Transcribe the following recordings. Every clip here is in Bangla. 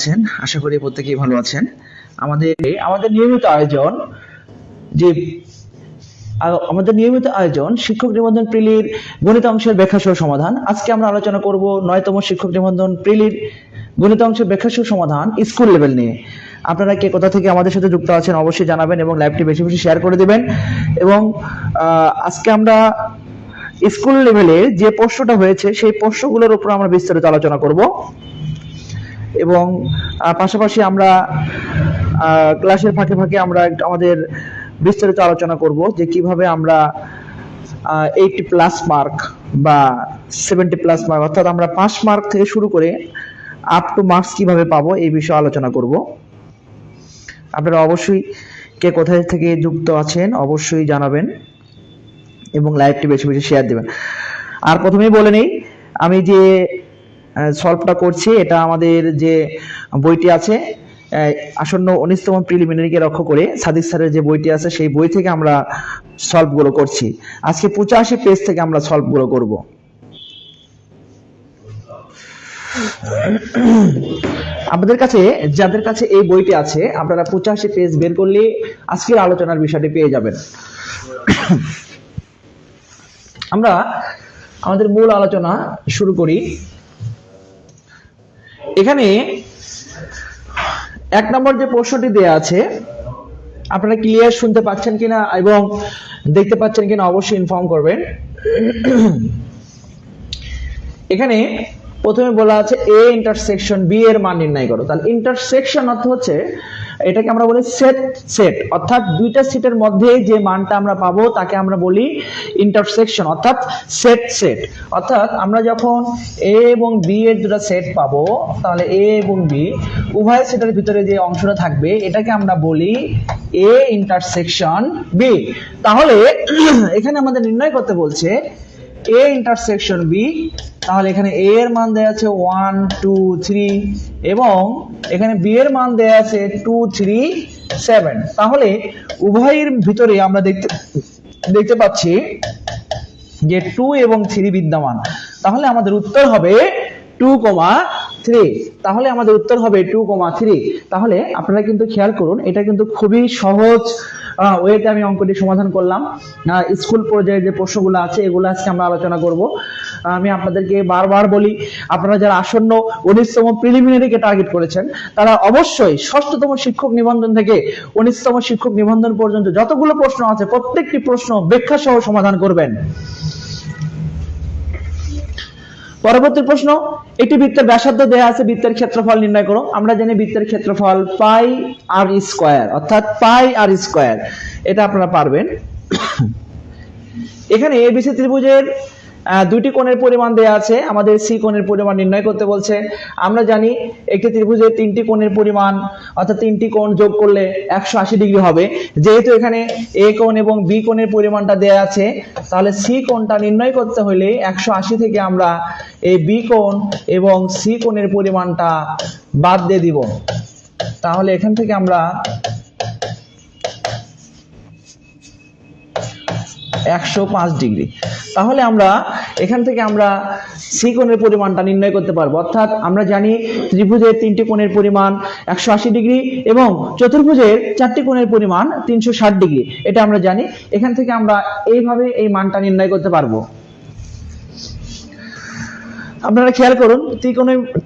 আছেন? আশা করি প্রত্যেকেই ভালো আছেন। আমাদের আমাদের নিয়মিত আয়োজন যে আমাদের নিয়মিত আয়োজন শিক্ষক নিবন্ধন প্রিলির গণিত অংশের ব্যাখ্যা সহ সমাধান। আজকে আমরা আলোচনা করব 9তম শিক্ষক নিবন্ধন প্রিলির গণিত অংশের ব্যাখ্যা সহ সমাধান স্কুল লেভেল নিয়ে। আপনারা কে কোথা থেকে আমাদের সাথে যুক্ত আছেন অবশ্যই জানাবেন এবং লাইভটি বেশি বেশি শেয়ার করে দিবেন। এবং আজকে আমরা স্কুল লেভেলে যে প্রশ্নটা হয়েছে সেই প্রশ্নগুলোর উপর আমরা বিস্তারিত আলোচনা করব এবং পাশাপাশি আমরা ক্লাসের ফাঁকে ফাঁকে আমরা আমাদের বিস্তারিত আলোচনা করব যে কিভাবে আমরা 80+ মার্ক বা 70+ মার্ক অর্থাৎ আমরা 5 মার্ক থেকে শুরু করে আপ টু মার্কস কিভাবে পাবো এই বিষয়ে আলোচনা করব। আপনারা অবশ্যই কে কোথায় থেকে যুক্ত আছেন অবশ্যই জানাবেন এবং লাইভটি বেশি বেশি শেয়ার দিবেন। আর প্রথমেই বলে নেই, আমি যে সলভটা করছি এটা আমাদের যে বইটি আছে আসন্ন 19তম প্রিলিমিনারিকে লক্ষ্য করে সাদিক স্যারের যে বইটি আছে সেই বই থেকে আমরা সলভগুলো করছি। আজকে 85 পেজ থেকে আমরা সলভগুলো করব। আমাদের কাছে যাদের কাছে এই বইটি আছে আপনারা 85 পেজ বের করলে আজকের আলোচনার বিষয়টি পেয়ে যাবেন। আমরা আমাদের মূল আলোচনা শুরু করি। এখানে 1 নম্বর যে প্রশ্নটি দেয়া আছে আপনারা ক্লিয়ার শুনতে পাচ্ছেন কিনা এবং দেখতে পাচ্ছেন কিনা অবশ্যই ইনফর্ম করবেন। এখানে প্রথমে বলা আছে এ ইন্টারসেকশন বি এর মান নির্ণয় করো। তাহলে ইন্টারসেকশন অর্থ হচ্ছে এটাকে আমরা বলি সেট অর্থাৎ দুইটা সেটের মধ্যে যে মানটা আমরা পাবো তাকে আমরা বলি ইন্টারসেকশন অর্থাৎ সেট। অর্থাৎ আমরা যখন এ এবং বি এর দুটো সেট পাবো তাহলে এ এবং বি উভয় সেটের ভিতরে যে অংশটা থাকবে এটাকে আমরা বলি এ ইন্টারসেকশন বি। তাহলে এখানে আমাদের নির্ণয় করতে বলছে এ ইন্টারসেকশন বি। তাহলে এখানে এ এর মান দেয়া আছে 1 2 3 এবং এখানে বি এর মান দেয়া আছে 2 3 7। তাহলে উভয়ের ভিতরে আমরা দেখতে পাচ্ছি যে 2 এবং 3 বিদ্যমান। তাহলে আমাদের উত্তর হবে 2,3। তাহলে আমাদের উত্তর হবে 2,3। তাহলে আপনারা কিন্তু খেয়াল করুন এটা কিন্তু খুবই সহজ ওয়েতে আমি অঙ্কটি সমাধান করলাম। স্কুল পর্যায়ে যে প্রশ্নগুলো আছে এগুলো আজকে আমরা আলোচনা করব। আমি আপনাদেরকে বারবার বলি আপনারা যারা আসন্ন 19তম প্রিলিমিনারিকে টার্গেট করেছেন তারা অবশ্যই 6ষ্ঠতম শিক্ষক নিবন্ধন থেকে 19তম শিক্ষক নিবন্ধন পর্যন্ত যতগুলো প্রশ্ন আছে প্রত্যেকটি প্রশ্ন ব্যাখ্যা সহ সমাধান করবেন। পরবর্তী প্রশ্ন, একটি বৃত্তের ব্যাসার্ধ দেয়া আছে, বৃত্তের ক্ষেত্রফল নির্ণয় করো। আমরা জানি বৃত্তের ক্ষেত্রফল পাই আর স্কয়ার অর্থাৎ পাই আর স্কয়ার, এটা আপনারা পারবেন। এখানে এবিসি ত্রিভুজের দুটি কোণের পরিমাণ দেয়া আছে, আমাদের সি কোণের পরিমাণ নির্ণয় করতে বলছে। আমরা জানি একটি ত্রিভুজের 3টি কোণের পরিমাণ অর্থাৎ 3টি কোণ যোগ করলে 180 ডিগ্রি হবে। যেহেতু এখানে এ কোণ এবং বি কোণের পরিমাণটা দেয়া আছে তাহলে সি কোণটা নির্ণয় করতে হলে 180 থেকে আমরা এই বি কোণ এবং সি কোণের পরিমাণটা বাদ দিয়ে দিব। তাহলে এখান থেকে আমরা 105 ডিগ্রি। তাহলে আমরা এখান থেকে আমরা সি কোণের পরিমাণটা নির্ণয় করতে পারবো। অর্থাৎ আমরা জানি ত্রিভুজের 3টি কোণের পরিমাণ 180 ডিগ্রি এবং চতুর্ভুজের 4টি কোণের পরিমাণ 360 ডিগ্রি, এটা আমরা জানি। এখান থেকে আমরা এইভাবে এই মানটা নির্ণয় করতে পারবো। আপনারা খেয়াল করুন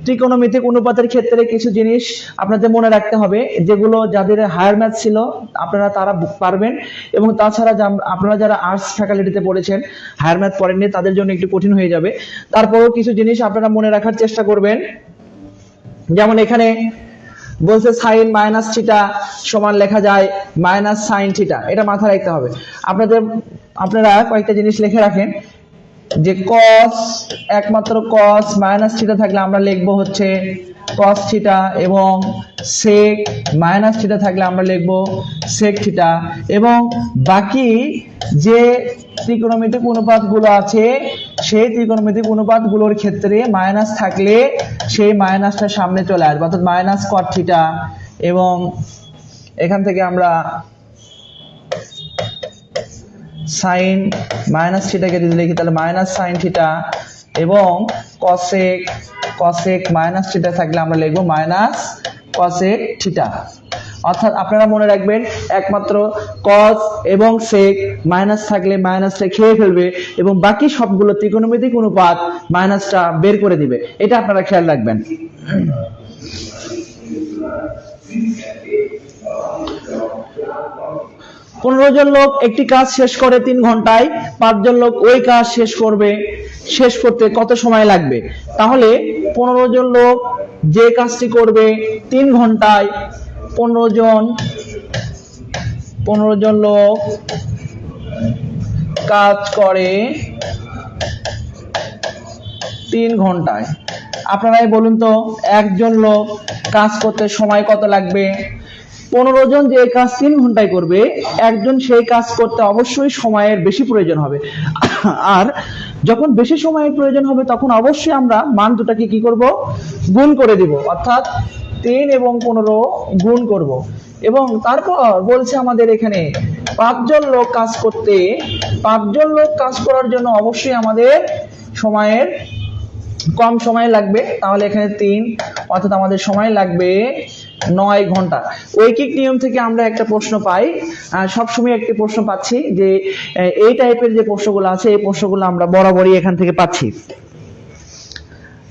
ত্রিকোণমিতিক অনুপাতের ক্ষেত্রে কিছু জিনিস আপনাদের মনে রাখতে হবে যেগুলো যাদের হায়ার ম্যাথ ছিল আপনারা তারা পারবেন এবং তাছাড়া আপনারা যারা আর্টস ফ্যাকাল্টিতে পড়েছেন হায়ার ম্যাথ পড়েননি তাদের জন্য একটু কঠিন হয়ে যাবে। তারপরেও কিছু জিনিস আপনারা মনে রাখার চেষ্টা করবেন। যেমন এখানে বলছে সাইন মাইনাস থিটা সমান লেখা যায় মাইনাস সাইন থিটা, এটা মাথায় রাখতে হবে। আপনারা কয়েকটা জিনিস লিখে রাখেন যে cos একমাত্র cos মাইনাস থিটা থাকলে আমরা লিখব হচ্ছে cos থিটা এবং sec মাইনাস থিটা থাকলে আমরা লিখব sec থিটা এবং বাকি যে ত্রিকোণমিতিক অনুপাতগুলো আছে সেই ত্রিকোণমিতিক অনুপাতগুলোর ক্ষেত্রে মাইনাস থাকলে সেই মাইনাসটা সামনে চলে আসবে অর্থাৎ মাইনাস cot থিটা এবং এখান থেকে আমরা সাইন মাইনাস থিটাকে যদি লিখি তাহলে মাইনাস সাইন থিটা এবং কসেক মাইনাস থিটা থাকলে আমরা লিখবো মাইনাস কসেক থিটা। অর্থাৎ আপনারা মনে রাখবেন একমাত্র কস এবং সেক মাইনাস থাকলে মাইনাসটা খেয়ে ফেলবে এবং বাকি সবগুলো ত্রিকোণমিতিক অনুপাত মাইনাসটা বের করে দিবে, এটা আপনারা খেয়াল রাখবেন। 15 জন লোক একটি কাজ শেষ করে 3 ঘন্টায়, 5 জন লোক ওই কাজ শেষ করতে কত সময় লাগবে? তাহলে 15 জন লোক যে কাজটি করবে 3 ঘন্টায়, 15 জন লোক কাজ করে 3 ঘন্টায়। আপনারাই বলুন তো একজন লোক কাজ করতে সময় কত লাগবে? 15 জন যে কাজ 3 ঘন্টায় করবে, একজন সেই কাজ করতে অবশ্যই সময়ের বেশি প্রয়োজন হবে। আর যখন বেশি সময়ের প্রয়োজন হবে তখন অবশ্যই আমরা মান দুটাকে কি করব? গুণ করে দিব, অর্থাৎ 3 এবং 15 গুণ করব। এবং তারপর বলছে আমাদের এখানে 5 জন লোক কাজ করার জন্য অবশ্যই আমাদের সময়ের কম সময় লাগবে। তাহলে এখানে 3, অর্থাৎ আমাদের সময় লাগবে 9 ঘন্টা। ঐকিক নিয়ম থেকে আমরা একটা প্রশ্ন পাই, সবসময় একটি প্রশ্ন পাচ্ছি যে এই টাইপের যে প্রশ্নগুলো আছে এই প্রশ্নগুলো আমরা বরাবরই এখান থেকে পাচ্ছি।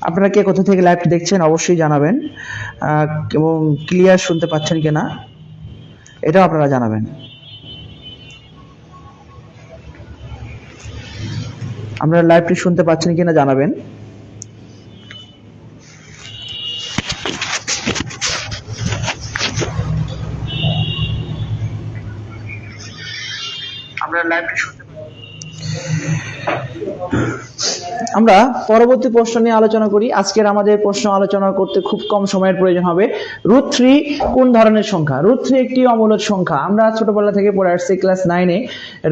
আপনারা কে কোথা থেকে লাইভ দেখছেন অবশ্যই জানাবেন, এবং ক্লিয়ার শুনতে পাচ্ছেন কিনা এটাও আপনারা জানাবেন। আপনারা লাইভটি শুনতে পাচ্ছেন কিনা জানাবেন। আমরা পরবর্তী প্রশ্ন নিয়ে আলোচনা করি। আজকের আমাদের প্রশ্ন আলোচনা করতে খুব কম সময়ের প্রয়োজন হবে। √3 কোন ধরনের সংখ্যা? √3 একটি অমূলদ সংখ্যা। আমরা ছোটবেলা থেকে পড়ে আসছি ক্লাস 9-এ।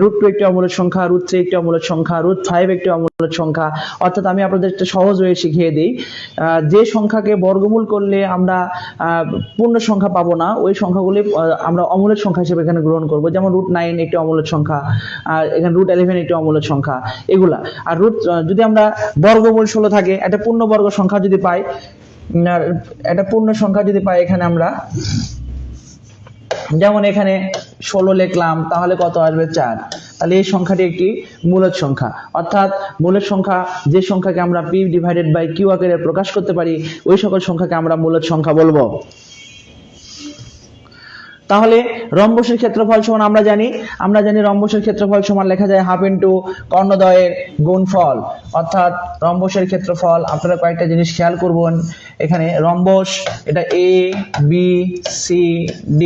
√2 একটি অমূলদ সংখ্যা, √3 একটি অমূলদ সংখ্যা, √5 একটি অমূলদ সংখ্যা। অর্থাৎ আমি আপনাদের একটা সহজ ওয়ে শিখিয়ে দিই। যে সংখ্যাকে বর্গমূল করলে আমরা পূর্ণ সংখ্যা পাবো না, ওই সংখ্যাগুলি আমরা অমূলদ সংখ্যা হিসেবে এখানে গ্রহণ করব। যেমন √9 একটি অমূলদ সংখ্যা, এখানে √11 একটি অমূলদ সংখ্যা, এগুলা। আর যদি আমরা বর্গমূল 16 থাকে, একটা পূর্ণবর্গ সংখ্যা যদি পাই, এখানে আমরা যেমন এখানে 16 লিখলাম, তাহলে কত আসবে? 4। তাহলে এই সংখ্যাটি একটি মূলদ সংখ্যা। অর্থাৎ মূলদ সংখ্যা যে সংখ্যাকে আমরা p/q আকারে প্রকাশ করতে পারি, ওই সকল সংখ্যাকে আমরা মূলদ সংখ্যা বলবো। তাহলে রম্বসের ক্ষেত্রফল সমান আমরা জানি রম্বসের ক্ষেত্রফল সমান লেখা যায় হাফ ইনটু কর্ণদ্বয়ের গুণফল। অর্থাৎ রম্বসের ক্ষেত্রফল, আপনারা কয়েকটা জিনিস খেয়াল করবেন। এখানে রম্বস, এটা a b c d,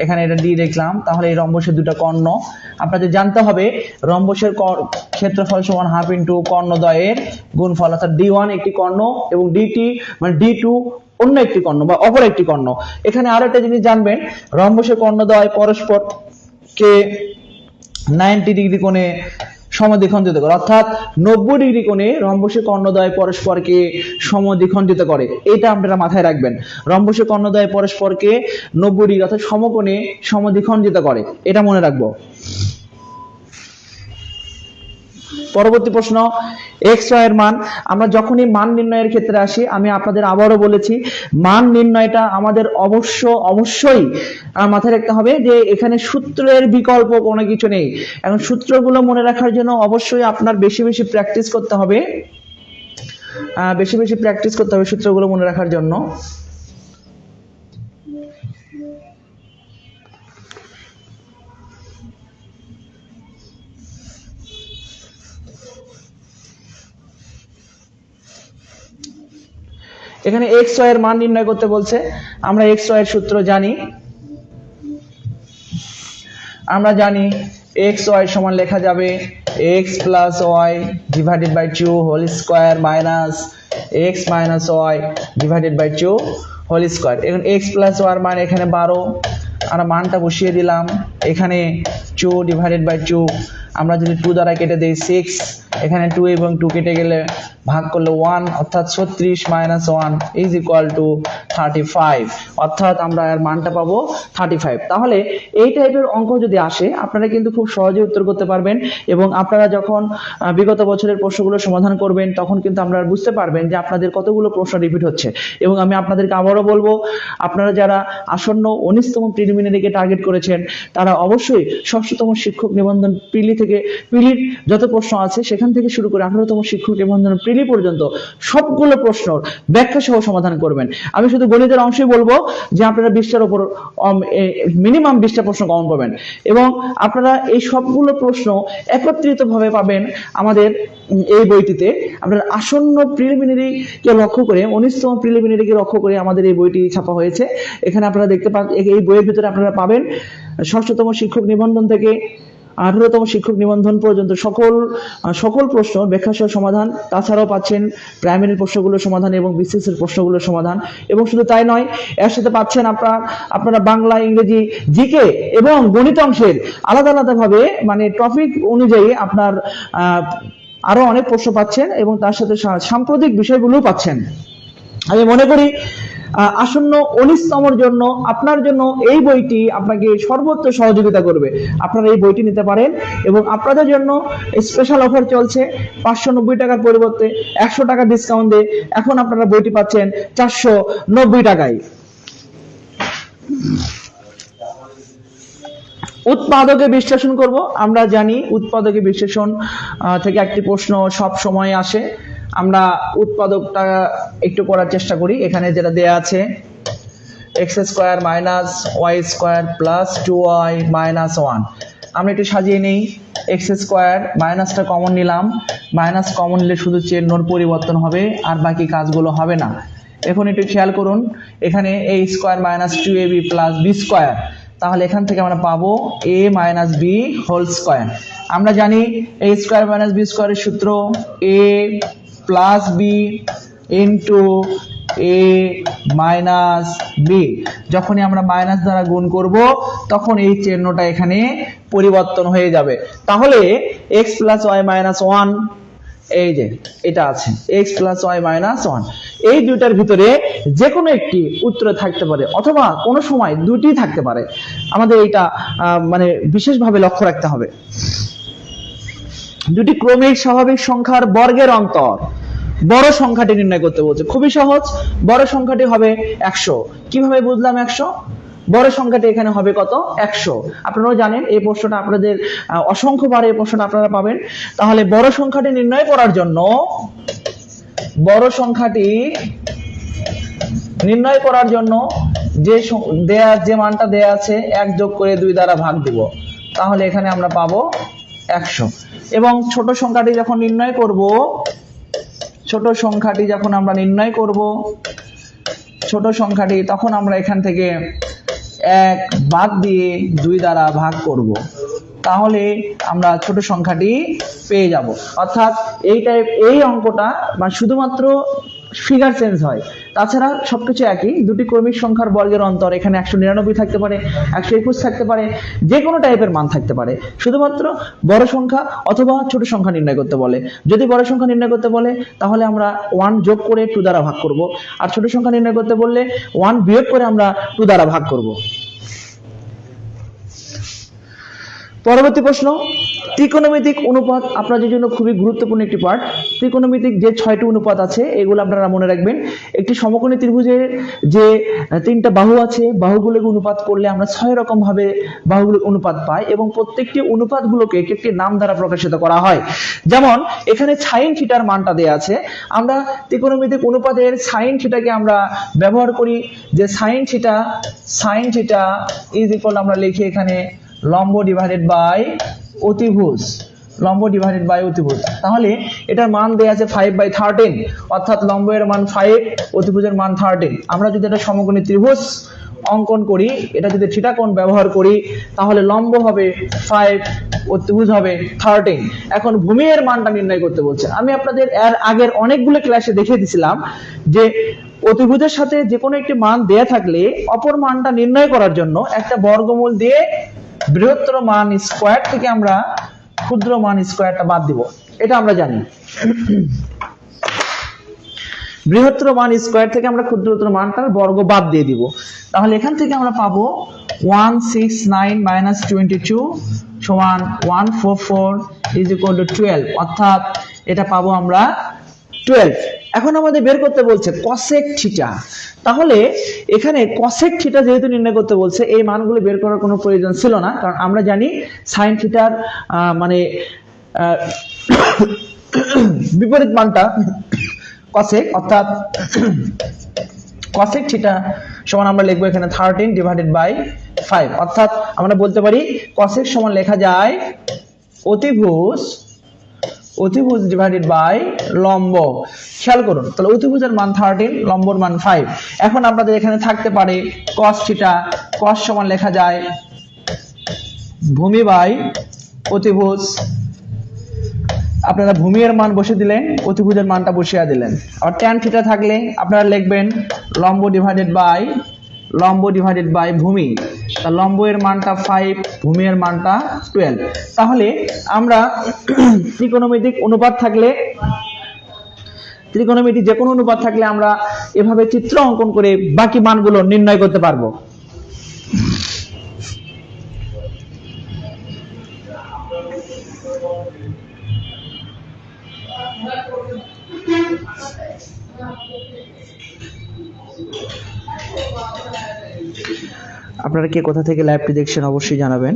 এখানে এটা d দেখলাম, তাহলে এই রম্বসের দুটো কর্ণ। আপনাদের জানতে হবে রম্বসের ক্ষেত্রফল সমান হাফ ইনটু কর্ণদ্বয়ের গুণফল। অর্থাৎ d1 একটি কর্ণ এবং dt মানে d2 অন্য একটি কর্ণ বা অপর একটি কর্ণ। এখানে আরো একটা জিনিস জানবেন, রম্বসের কর্ণদ্বয় পরস্পরকে 90 ডিগ্রি কোণে সমদ্বিখণ্ডিত করে। অর্থাৎ 90 ডিগ্রি কোণে রম্বসের কর্ণদ্বয় পরস্পরকে সমদ্বিখণ্ডিত করে। এটা আপনারা মাথায় রাখবেন, রম্বসের কর্ণদ্বয় পরস্পরকে 90 ডিগ্রি অর্থাৎ সমকোণে সমদ্বিখণ্ডিত করে, এটা মনে রাখবো। পরবর্তী প্রশ্ন, x y এর মান। আমরা যখনই মান নির্ণয়ের ক্ষেত্রে আসি, আমি আপনাদের আবারও বলেছি, মান নির্ণয়টা আমাদের অবশ্যই মাথায় রাখতে হবে যে এখানে সূত্রের বিকল্প কোনো কিছু নেই। এখন সূত্রগুলো মনে রাখার জন্য অবশ্যই আপনার বেশি বেশি প্র্যাকটিস করতে হবে, সূত্রগুলো মনে রাখার জন্য। এখানে x y এর মান নির্ণয় করতে বলছে। আমরা x y এর সূত্র জানি, x y সমান লেখা যাবে x plus y divided by 2 whole square minus x minus y divided by 2 whole square। এখন x plus y এর মান এখানে 12, আমরা মানটা বসিয়ে দিলাম, এখানে 2 divided by 2 আমরা যদি 2 দ্বারা কেটে দেই 6, এখানে 2 এবং 2 কেটে গেলে ভাগ করলে 1, অর্থাৎ 36 - 1 ইজ ইকুয়াল টু 35, অর্থাৎ আমরা এর মানটা পাবো 35। তাহলে এই টাইপের অঙ্ক যদি আসে আপনারা কিন্তু খুব সহজে উত্তর করতে পারবেন, এবং আপনারা যখন বিগত বছরের প্রশ্নগুলো সমাধান করবেন তখন কিন্তু আপনারা বুঝতে পারবেন যে আপনাদের কতগুলো প্রশ্ন রিপিট হচ্ছে। এবং আমি আপনাদেরকে আবারও বলবো, আপনারা যারা আসন্ন 19তম প্রিলিমিনারিকে টার্গেট করেছেন তারা অবশ্যই 6তম শিক্ষক নিবন্ধন প্রিলি থেকে, প্রিলির যত প্রশ্ন আছে সেখান থেকে শুরু করে 18তম শিক্ষক নিবন্ধন প্রিলি পর্যন্ত সবগুলো প্রশ্ন ব্যাখ্যা সহ সমাধান করবেন। আমি শুধু গণিতের অংশই বলবো যে আপনারা 20টার উপর মিনিমাম 20টা প্রশ্ন কমন পাবেন, এবং আপনারা এই সবগুলো প্রশ্ন একত্রিতভাবে পাবেন আমাদের এই বইটিতে। আপনারা আসন্ন প্রিলিমিনারিকে লক্ষ্য করে, 19তম প্রিলিমিনারিকে লক্ষ্য করে আমাদের এই বইটি ছাপা হয়েছে। এখানে আপনারা দেখতে পান, এই বইয়ের ভিতরে আপনারা পাবেন 6তম শিক্ষক নিবন্ধন থেকে 18তম শিক্ষক নিবন্ধন পর্যন্ত সকল প্রশ্ন ব্যাখ্যা সহ সমাধান। তাছাড়াও পাচ্ছেন প্রাইমারি প্রশ্নগুলোর সমাধান এবং বিসিএস এর প্রশ্নগুলোর সমাধান। এবং শুধু তাই নয়, এর সাথে পাচ্ছেন আপনারা বাংলা, ইংরেজি, জিকে এবং গণিত অংশের আলাদা আলাদাভাবে মানে টপিক অনুযায়ী আপনার আরো অনেক প্রশ্ন পাচ্ছেন, এবং তার সাথে সাম্প্রতিক বিষয়গুলোও পাচ্ছেন। আমি মনে করি আসন্ন 19তমর জন্য আপনার জন্য এই বইটি আপনাকে সর্বোচ্চ সহযোগিতা করবে। আপনারা এই বইটি নিতে পারেন, এবং আপনাদের জন্য স্পেশাল অফার চলছে। 590 টাকার পরিবর্তে 100 টাকা ডিসকাউন্ট দিয়ে এখন আপনারা বইটি পাচ্ছেন 490 টাকায়। উৎপাদকে বিশ্লেষণ করব। আমরা জানি উৎপাদকে বিশ্লেষণ থেকে একটি প্রশ্ন সব সময় আসে। আমরা উৎপাদকটা একটু করার চেষ্টা করি। এখানে যেটা দেয়া আছে x² - y² + 2y - 1, আমরা একটু সাজিয়ে নেই। x² মাইনাসটা কমন নিলাম, মাইনাস কমন নিলে শুধু চিহ্নর পরিবর্তন হবে, আর বাকি কাজগুলো হবে না। এখন একটু খেয়াল করুন, এখানে a² - 2ab + b², তাহলে এখান থেকে আমরা পাবো a - b হোল স্কয়ার। আমরা জানি a² - b² এর সূত্র a + b into a - b। যখনই আমরা মাইনাস দ্বারা গুণ করব তখন এই চিহ্নটা এখানে পরিবর্তন হয়ে যাবে। তাহলে x + y - 1, এই যে এটা আছে x + y - 1, এই দুইটার ভিতরে যে কোনো একটি উত্তরে থাকতে পারে, অথবা কোনো সময় দুটি থাকতে পারে। আমাদের এটা মানে বিশেষভাবে লক্ষ্য রাখতে হবে। দুটি ক্রমিক স্বাভাবিক সংখ্যার বর্গের অন্তর, বড় সংখ্যাটি নির্ণয় করতে বলছে। খুবই সহজ, বড় সংখ্যাটি হবে 100। কিভাবে বুঝলাম 100? বড় সংখ্যাটি এখানে হবে কত? 100। আপনারাও জানেন এই প্রশ্নটা আপনাদের অসংখ্যবার এই প্রশ্নটা আপনারা পাবেন। তাহলে বড় সংখ্যাটি নির্ণয় করার জন্য, বড় সংখ্যাটি নির্ণয় করার জন্য যে মানটা দেয়া আছে 1 যোগ করে 2 দ্বারা ভাগ দিব, তাহলে এখানে আমরা পাবো 100। এবং ছোট সংখ্যাটি যখন নির্ণয় করব, ছোট সংখ্যাটি যখন আমরা নির্ণয় করব, ছোট সংখ্যাটি তখন আমরা এখান থেকে 1 বাদ দিয়ে 2 দ্বারা ভাগ করব, তাহলে আমরা ছোট সংখ্যাটি পেয়ে যাব। অর্থাৎ এই অঙ্কটা মানে শুধুমাত্র ফিগার চেঞ্জ হয়, তাছাড়া সবকিছু একই। দুটি ক্রমিক সংখ্যার বর্গের অন্তর, এখানে 199 থাকতে পারে, 121 থাকতে পারে, যে কোনো টাইপের মান থাকতে পারে। শুধুমাত্র বড় সংখ্যা অথবা ছোট সংখ্যা নির্ণয় করতে বলে। যদি বড় সংখ্যা নির্ণয় করতে বলে তাহলে আমরা 1 যোগ করে 2 দ্বারা ভাগ করব, আর ছোট সংখ্যা নির্ণয় করতে বললে 1 বিয়োগ করে আমরা 2 দ্বারা ভাগ করব। পরবর্তী প্রশ্ন, ত্রিকোণমিতিক অনুপাত আপনাদের জন্য খুবই গুরুত্বপূর্ণ একটি পার্ট। ত্রিকোণমিতিক যে 6টি অনুপাত আছে এগুলো আপনারা মনে রাখবেন। একটি সমকোণী ত্রিভুজের যে 3টা বাহু আছে, বাহুগুলোকে অনুপাত করলে আমরা 6 রকম ভাবে বাহুগুলোর অনুপাত পাই, এবং প্রত্যেকটি অনুপাতগুলোকে একটি নাম দ্বারা প্রকাশিত করা হয়। যেমন এখানে sin থিটার মানটা দেয়া আছে, আমরা ত্রিকোণমিতিক অনুপাতের sin থিটাকে আমরা ব্যবহার করি যে sin থিটা ইজ ইকুয়াল, আমরা লিখি এখানে লম্ব ডিভাইডেড বাই অতিভুজ, লম্ব ডিভাইডেড বাই অতিভুজ। তাহলে এটার মান দেয়া আছে 5/13, অর্থাৎ লম্বের মান 5, অতিভুজের মান 13। আমরা যদি এটা সমকোণী ত্রিভুজ অঙ্কন করি, এটা যদি থিটা কোণ ব্যবহার করি, তাহলে লম্ব হবে 5, অতিভুজ হবে 13। এখন ভূমি এর মানটা নির্ণয় করতে বলছে। আমি আপনাদের এর আগের অনেকগুলো ক্লাসে দেখিয়ে দিয়েছিলাম যে অতিভুজের সাথে যে কোনো একটি মান দেয়া থাকলে অপর মানটা নির্ণয় করার জন্য একটা বর্গমূল দিয়ে বৃহত্তর মান স্কয়ার থেকে আমরা ক্ষুদ্র মান স্কয়ারটা বাদ দিব, এটা আমরা জানি। বৃহত্তর মান স্কয়ার থেকে আমরা ক্ষুদ্রতর মানটার বর্গ বাদ দিয়ে দিব, তাহলে এখান থেকে আমরা পাবো 169 - 22 সমান 144 = 12, অর্থাৎ এটা পাবো আমরা 12। এখন আমাদের বের করতে বলছে cosec থিটা, তাহলে এখানে cosec থিটা যেহেতু নির্ণয় করতে বলছে, এই মানগুলো বের করার কোনো প্রয়োজন ছিল না, কারণ আমরা জানি sin থিটার মানে বিপরীত মানটা cosec, অর্থাৎ cosec থিটা সমান আমরা লিখবো এখানে 13/5, অর্থাৎ আমরা বলতে পারি cosec সমান লেখা যায় অতিভুজ ডিভাইডেড বাই লম্ব। খেয়াল করুন, তাহলে অতিভুজের মান 13, লম্বর মান 5। এখন আপনাদের এখানে থাকতে পারে cos থিটা, cos সমান লেখা যায় ভূমি বাই অতিভুজ। আপনারা ভূমি এর মান বসে দিলেন, অতিভুজের মানটা বসিয়ে দিলেন। আর tan থিটা থাকলে আপনারা লিখবেন লম্ব ডিভাইডেড বাই ভূমি। তা লম্ব এর মানটা 5, ভূমি এর মানটা 12। তাহলে আমরা ত্রিকোণমিতিক যে কোনো অনুপাত থাকলে আমরা এভাবে চিত্র অঙ্কন করে বাকি মানগুলো নির্ণয় করতে পারবো। আপনারা কে কোথা থেকে লাইভটি দেখছেন অবশ্যই জানাবেন।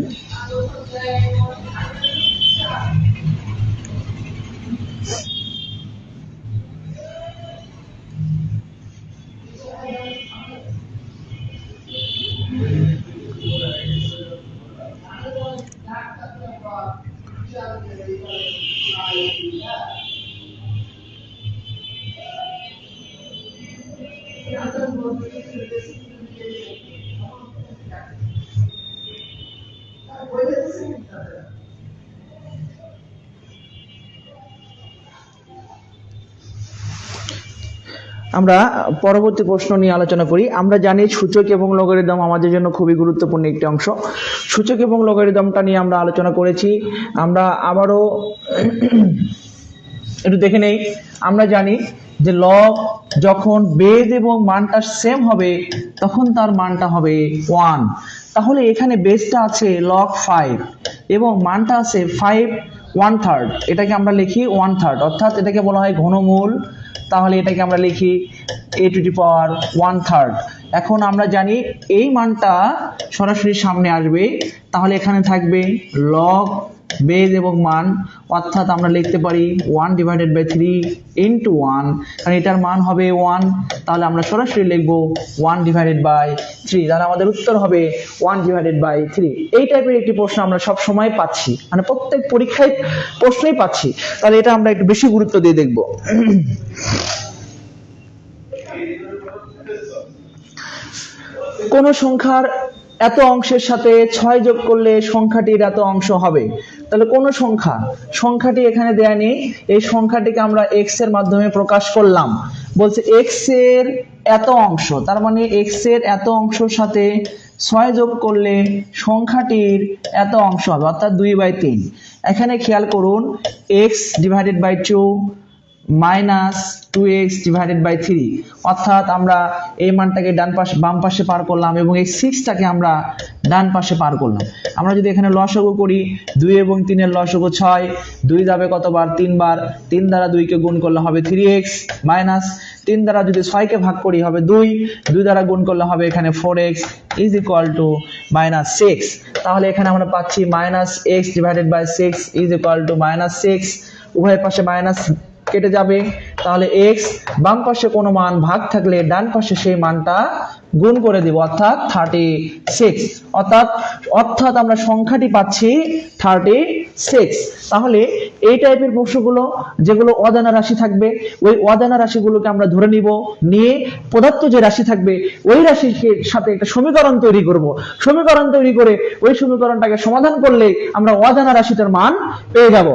আমরা পরবর্তী প্রশ্ন নিয়ে আলোচনা করি। আমরা জানি সূচক এবং লগারিদম আমাদের জন্য খুবই গুরুত্বপূর্ণ একটি অংশ। সূচক এবং লগারিদমটা নিয়ে আমরা আলোচনা করেছি। আমরা আবারও একটু দেখে নেই। আমরা জানি যে লগ যখন বেজ এবং মানটা সেম হবে তখন তার মানটা হবে 1। তাহলে এখানে বেজটা আছে log 5 এবং মানটা আছে 5 1/3, এটাকে আমরা লিখি 1/3, অর্থাৎ এটাকে বলা হয় ঘনমূল। তাহলে এটাকে আমরা লিখি a⁻1/3। এখন আমরা জানি এই মানটা সরাসরি সামনে আসবে, তাহলে এখানে থাকবে লগ বেজ এবং মান, অর্থাৎ আমরা লিখতে পারি 1/3 × 1, কারণ এটার মান হবে 1, তাহলে আমরা সরাসরি লিখব 1/3। তাহলে আমাদের উত্তর হবে 1/3। এই টাইপের একটি প্রশ্ন আমরা সব সময় পাচ্ছি, মানে প্রত্যেক পরীক্ষায় প্রশ্নই পাচ্ছি, তাহলে এটা আমরা একটু বেশি গুরুত্ব দিয়ে দেখব। কোন সংখ্যার এত অংশের সাথে 6 যোগ করলে সংখ্যাটির এত অংশ হবে। তাহলে কোন সংখ্যাটি এখানে দেয়া নেই, এই সংখ্যাটিকে আমরা x এর মাধ্যমে প্রকাশ করলাম। বলছে x এর এত অংশ, তার মানে x এর এত অংশের সাথে 6 যোগ করলে সংখ্যাটির এত অংশ হবে, অর্থাৎ 2/3। এখানে খেয়াল করুন x/2 - 2x/3, অর্থাৎ আমরা এই মানটাকে বাম পাশে পার করলাম এবং এই 6টাকে আমরা ডান পাশে পার করলাম। আমরা যদি এখানে লসাগু করি, 2 এবং 3 এর লসাগু 6, 2 যাবে কতবার? 3 বার। 3 দ্বারা 2 কে গুণ করলে হবে 3x, মাইনাস 3 দ্বারা যদি 6 কে ভাগ করি হবে 2, 2 দ্বারা গুণ করলে হবে এখানে 4x = -6। তাহলে এখানে আমরা পাচ্ছি -x/6 = -6। উভয় পাশে মাইনাস কেটে যাবে, তাহলে x বাম পাশে কোনো মান ভাগ থাকলে ডান পাশে সেই মানটা গুণ করে দিব, অর্থাৎ 36। অর্থাৎ আমরা সংখ্যাটি পাচ্ছি 36। তাহলে এই টাইপের প্রশ্নগুলো যেগুলো অজানা রাশি থাকবে, ওই অজানা রাশিগুলোকে আমরা ধরে নিয়ে পদার্থ যে রাশি থাকবে ওই রাশির সাথে একটা সমীকরণ তৈরি করব। সমীকরণ তৈরি করে ওই সমীকরণটাকে সমাধান করলে আমরা অজানা রাশিটার মান পেয়ে যাব।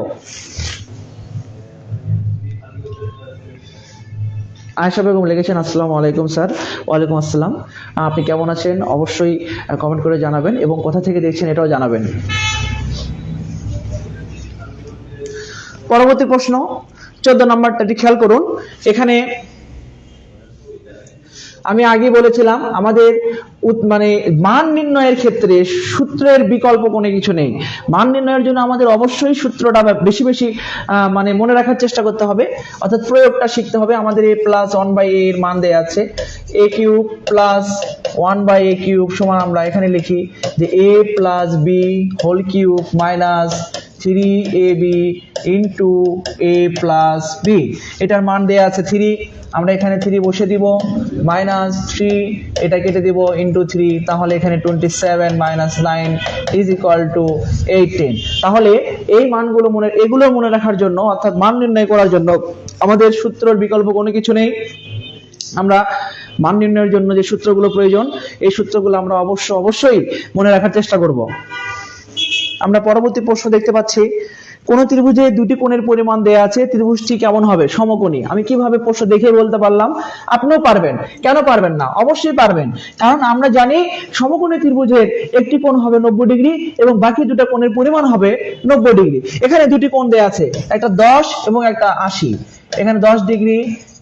আয়েশা বেগম লিখেছেন, আসসালামু আলাইকুম স্যার। ওয়ালাইকুম আসসালাম। আপনি কেমন আছেন অবশ্যই কমেন্ট করে জানাবেন এবং কোথা থেকে দেখছেন এটাও জানাবেন। পরবর্তী প্রশ্ন 14 নম্বরটা খেয়াল করুন। এখানে আমি আগে বলেছিলাম আমাদের মানে মান নির্ণয়ের ক্ষেত্রে সূত্রের বিকল্প কোনো কিছু নেই। মান নির্ণয়ের জন্য আমাদের অবশ্যই সূত্রটা বেশি বেশি মানে মনে রাখার চেষ্টা করতে হবে, অর্থাৎ প্রয়োগটা শিখতে হবে। আমাদের a প্লাস 1/a এর মান দেয়া আছে, a cube plus 1/a cube সমান আমরা এখানে লিখি যে a plus b whole cube minus 3ab into a plus b। এটার মান দেয়া আছে 3, আমরা এখানে 3 বসে দিব, মাইনাস 3 এটা কেটে দিব ইন্টু 3, তাহলে এখানে 27 মাইনাস 9 ইজ ইকুয়াল টু 18। তাহলে এই মানগুলো এগুলো মনে রাখার জন্য, অর্থাৎ মান নির্ণয় করার জন্য আমাদের সূত্রের বিকল্প কোনো কিছু নেই। আমরা মান নির্ণয়ের জন্য যে সূত্রগুলো প্রয়োজন, এই সূত্রগুলো আমরা অবশ্যই মনে রাখার চেষ্টা করব। আমরা পরবর্তী প্রশ্ন দেখতে পাচ্ছি, কোন ত্রিভুজে দুটি কোণের পরিমাণ দেয়া আছে, ত্রিভুজটি কেমন হবে? সমকোণী। আমি কিভাবে প্রশ্ন দেখে বলতে পারলাম? আপনিও পারবেন। কেন পারবেন না? অবশ্যই পারবেন, কারণ আমরা জানি সমকোণী ত্রিভুজের একটি কোণ হবে 90 ডিগ্রি এবং বাকি দুটো কোণের পরিমাণ হবে 90 ডিগ্রি। এখানে দুটি কোণ দেয়া আছে, একটা 10 এবং একটা 80। এখানে 10 ডিগ্রি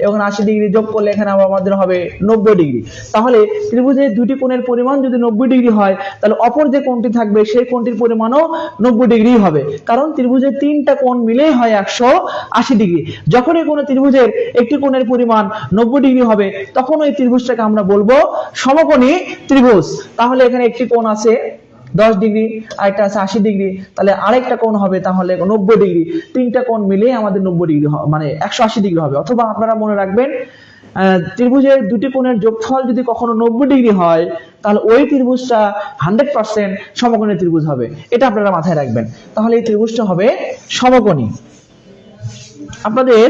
এবং 80 ডিগ্রি যোগ করলে এখানে আমাদের হবে 90 ডিগ্রি। তাহলে ত্রিভুজের দুটি কোণের পরিমাণ যদি 90 ডিগ্রি হয়, তাহলে অপর যে কোণটি থাকবে সেই কোণটির পরিমাণও 90 ডিগ্রি হবে, কারণ ত্রিভুজের তিনটা কোণ মিলেই হয় 180 ডিগ্রি। যখনই কোনো ত্রিভুজের একটি কোণের পরিমাণ 90 ডিগ্রি হবে, তখন ওই ত্রিভুজটাকে আমরা বলবো সমকোণী ত্রিভুজ। তাহলে এখানে একটি কোণ আছে 10 ডিগ্রি, আরেকটা আছে 80 ডিগ্রি, তাহলে আরেকটা কোণ হবে তাহলে 90 ডিগ্রি। তিনটা কোণ মিলে আমাদের 90 ডিগ্রি মানে 180 ডিগ্রি হবে। অথবা আপনারা মনে রাখবেন, ত্রিভুজের দুটি কোণের যোগফল যদি কখনো 90 ডিগ্রি হয়, তাহলে ওই ত্রিভুজটা 100% সমকোণী ত্রিভুজ হবে। এটা আপনারা মাথায় রাখবেন। তাহলে এই ত্রিভুজটা হবে সমকোণী। আপনাদের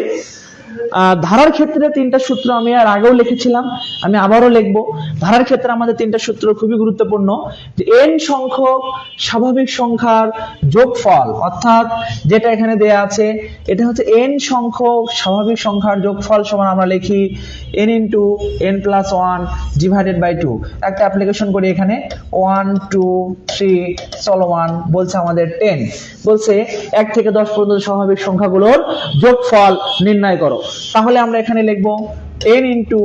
ধারার ক্ষেত্রে তিনটা সূত্র আমি আর আগেও লিখেছিলাম, আমি আবারও লিখবো। ধারার ক্ষেত্রে আমাদের তিনটা সূত্র খুবই গুরুত্বপূর্ণ, যে n সংখ্যক স্বাভাবিক সংখ্যার যোগফল, অর্থাৎ যেটা এখানে দেয়া আছে এটা হচ্ছে n সংখ্যক স্বাভাবিক সংখ্যার যোগফল সমান আমরা লিখি n into n plus 1 divided by 2। একটা অ্যাপ্লিকেশন করি এখানে 1 2 3 চলো 1 বলছে আমাদের 10, বলছে 1 থেকে 10 পর্যন্ত স্বাভাবিক সংখ্যাগুলোর যোগফল নির্ণয় করো। তাহলে আমরা এখানে লিখবো n into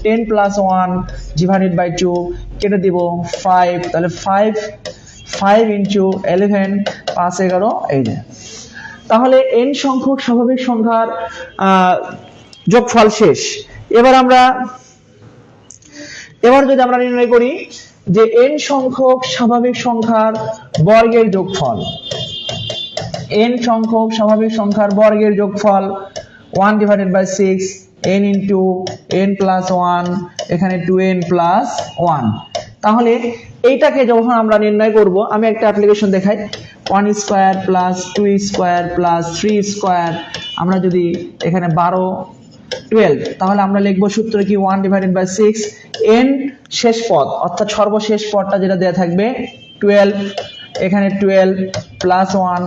10 plus 1 divided by 2, কেটে দিব 5, তাহলে 5 ইন্টু 11 5 11 এই যে। তাহলে n সংখ্যক স্বাভাবিক সংখ্যার যোগফল শেষ। এবার যদি আমরা নির্ণয় করি যে n সংখ্যক স্বাভাবিক সংখ্যার বর্গের যোগফল, n সংখ্যক স্বাভাবিক সংখ্যার বর্গের যোগফল 1 divided by 6 n into n plus 1, এখানে 2n প্লাস 1। তাহলে এইটাকে যখন আমরা নির্ণয় করব, আমি একটা অ্যাপ্লিকেশন দেখাই। 1 square plus 2 square plus 3 square, আমরা যদি এখানে 12 12, তাহলে আমরা লিখবো সূত্র কি 1 ডিভাইডেড বাই 6 n শেষ পদ, অর্থাৎ সর্বশেষ পদটা যেটা দেয়া থাকবে 12, এখানে 12 প্লাস 1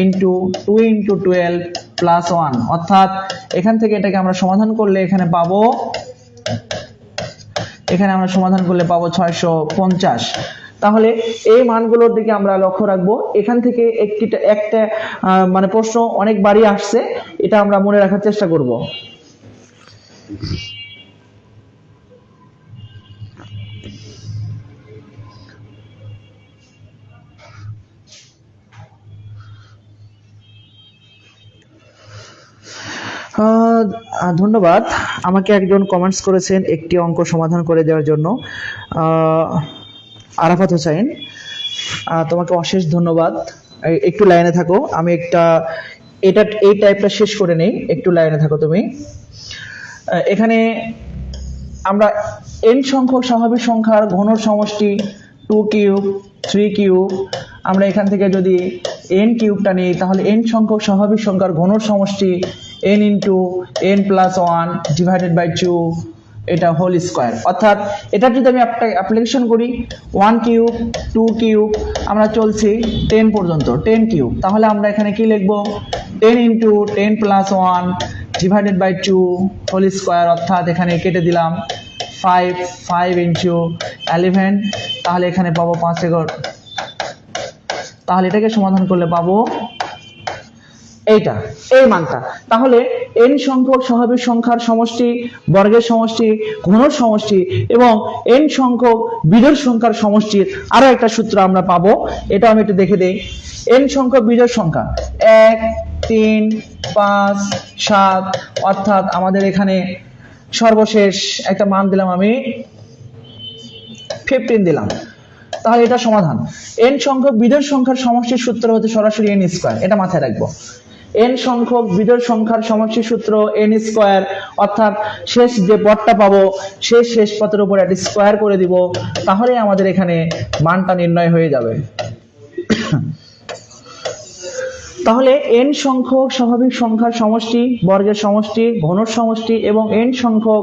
ইন্টু 2 ইন্টু 12 প্লাস 1, অর্থাৎ এখান থেকে এটাকে আমরা সমাধান করলে এখানে পাবো 650। তাহলে এই মানগুলোর দিকে আমরা লক্ষ্য রাখবো। এখান থেকে একটা মানে প্রশ্ন অনেকবারই আসছে, এটা আমরা মনে রাখার চেষ্টা করব। ধন্যবাদ। আমাকে একজন কমেন্টস করেছেন একটি অঙ্ক সমাধান করে দেওয়ার জন্য, আরাফাত হোসেন, তোমাকে অশেষ ধন্যবাদ। একটু লাইনে থাকো, আমি এই টাইপটা শেষ করে নেই, একটু লাইনে থাকো তুমি। এখানে আমরা n সংখ্যক স্বাভাবিক সংখ্যার ঘনর সমষ্টি 2 কিউব 3 কিউব, আমরা এখান থেকে যদি n কিউবটা নিই, তাহলে n সংখ্যক স্বাভাবিক সংখ্যার ঘনর সমষ্টি n into n plus 1 divided by 2, এটা হোল স্কয়ার। অর্থাৎ এটা যদি আমি অ্যাপ্লিকেশন করি 1 কিউব 2 কিউব, আমরা চলছি 10 পর্যন্ত, 10 কিউব, তাহলে আমরা এখানে কি লিখবো 10 into 10 plus 1 divided by 2 whole square, অর্থাৎ এখানে কেটে দিলাম 5 ইন্টু 11, তাহলে এখানে পাবো 5 11। তাহলে এটাকে সমাধান করলে পাবো এইটা, এই মানটা। তাহলে n সংখ্যক স্বাভাবিক সংখ্যার সমষ্টি, বর্গের সমষ্টি, ঘনর সমষ্টি এবং n সংখ্যক বিজোড় সংখ্যার সমষ্টির আরো একটা সূত্র আমরা পাবো। এটা আমি একটু দেখে দেই। n সংখ্যক বিজোড় সংখ্যা 1, 3, 5, 7, অর্থাৎ আমাদের এখানে সর্বশেষ একটা মান দিলাম আমি 15 দিলাম। তাহলে এটা সমাধান। n সংখ্যক বিজোড় সংখ্যার সমষ্টির সূত্র হচ্ছে সরাসরি n স্কয়ার, এটা মাথায় রাখবো। n সংখ্যক বিজোড় সংখ্যার সমষ্টির সূত্র n স্কয়ার, অর্থাৎ শেষ যে পদটা পাবো সেই শেষ পদের উপর একটা স্কয়ার করে দিব, তাহলে আমাদের এখানে মানটা নির্ণয় হয়ে যাবে। তাহলে n সংখ্যক স্বাভাবিক সংখ্যার সমষ্টি, বর্গের সমষ্টি, ঘনর সমষ্টি এবং n সংখ্যক